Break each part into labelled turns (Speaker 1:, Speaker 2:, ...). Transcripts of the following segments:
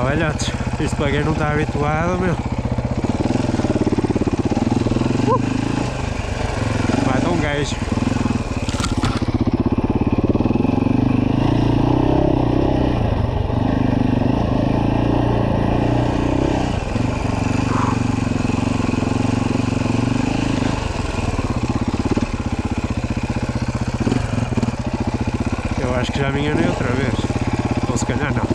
Speaker 1: velhotes, isto para quem não está habituado, meu. Mata um gajo. Eu acho que já me enganei outra vez. Ou se calhar não.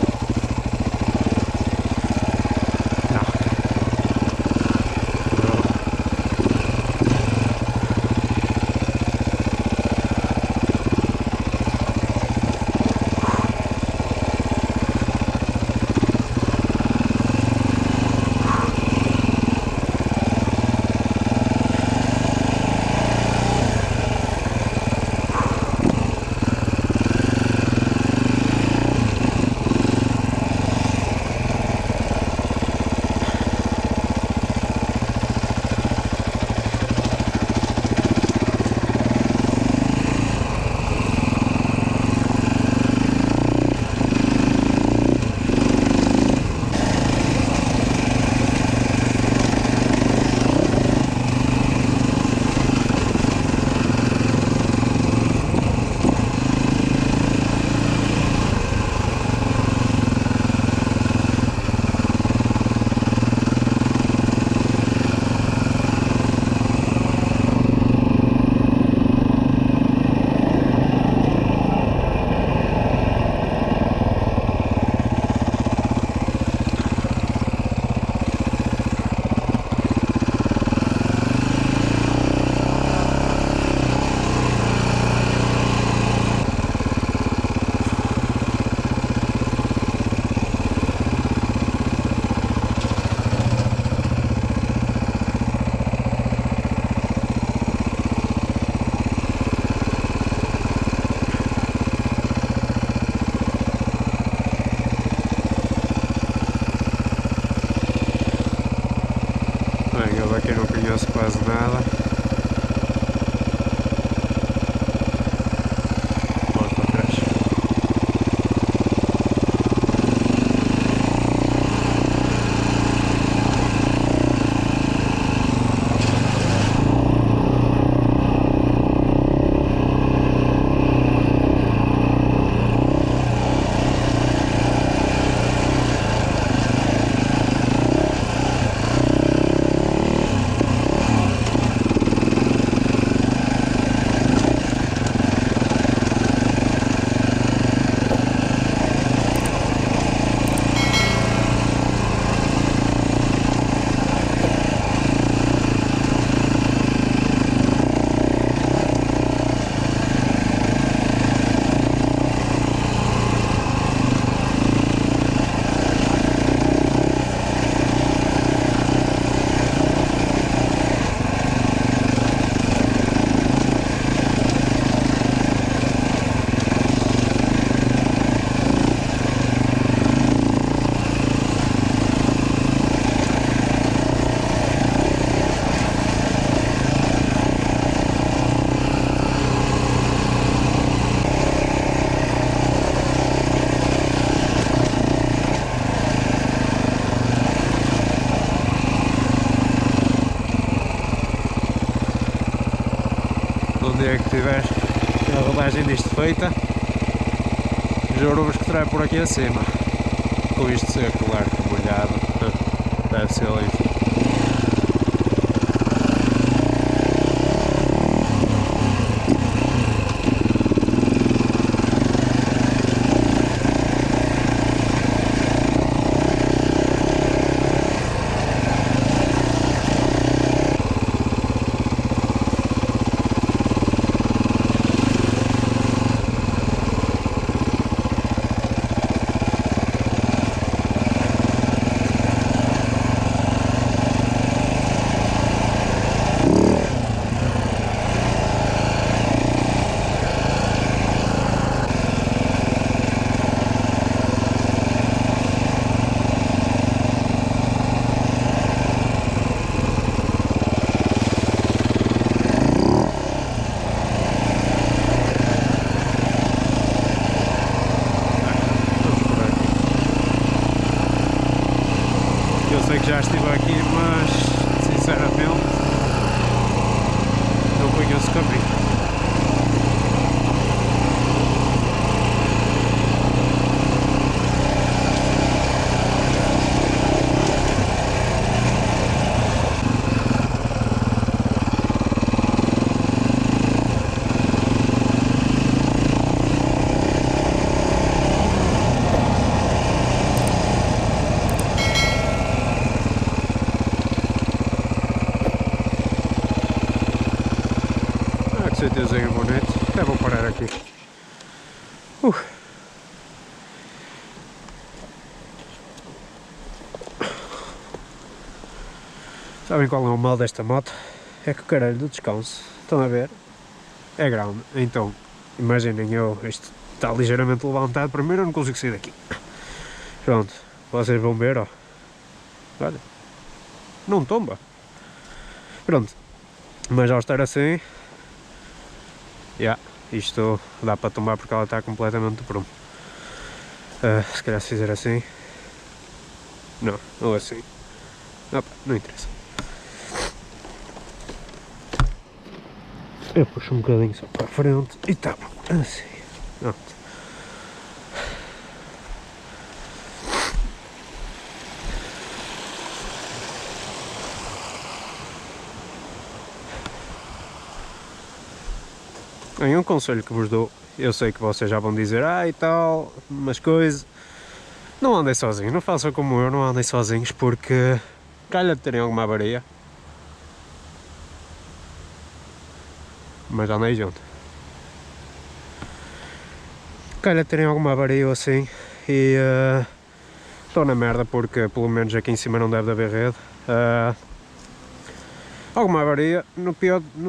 Speaker 1: Aqui não conheço quase nada. Volto para trás. No dia que tiver a rodagem disto feita, juro-vos que terá por aqui acima. Com isto ser claro, molhado, deve ser lindo. Sabem qual é o mal desta moto? É que o caralho do descanso, estão a ver? É grande, então imaginem isto está ligeiramente levantado, primeiro eu não consigo sair daqui. Pronto, vocês vão ver, ó. Olha, não tomba. Pronto, mas ao estar assim, isto dá para tombar porque ela está completamente de prumo. Se calhar se fizer assim, não, ou assim, opa, não interessa. Eu puxo um bocadinho só para a frente e tá bom, assim, pronto. Bem, um conselho que vos dou, eu sei que vocês já vão dizer, e tal, umas coisas, não andem sozinhos, não façam como eu, não andem sozinhos porque calha de terem alguma avaria, mas andem junto. Calha de terem alguma avaria ou assim e estou na merda porque pelo menos aqui em cima não deve haver rede. Alguma avaria no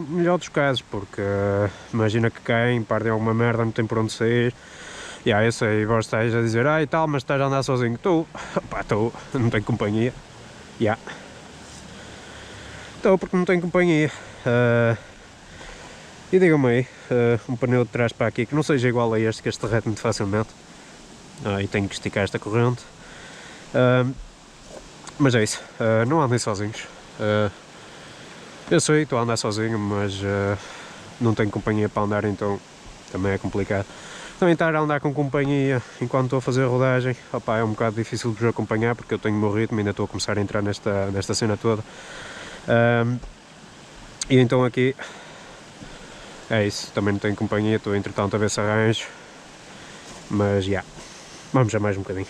Speaker 1: melhor dos casos, porque imagina que caem, perdem alguma merda, não tem por onde sair. Eu sei, vós estáis a dizer, e tal, mas estás a andar sozinho. Estou, não tenho companhia. Estou porque não tenho companhia. E digam-me aí, um pneu de trás para aqui que não seja igual a este, que este derrete muito facilmente. E tenho que esticar esta corrente. Mas é isso, não andem sozinhos. Eu sei, estou a andar sozinho, mas não tenho companhia para andar, então também é complicado. Também estar a andar com companhia enquanto estou a fazer a rodagem, é um bocado difícil de vos acompanhar porque eu tenho o meu ritmo, ainda estou a começar a entrar nesta cena toda. E então aqui é isso, também não tenho companhia, estou entretanto a ver se arranjo, mas vamos a mais um bocadinho.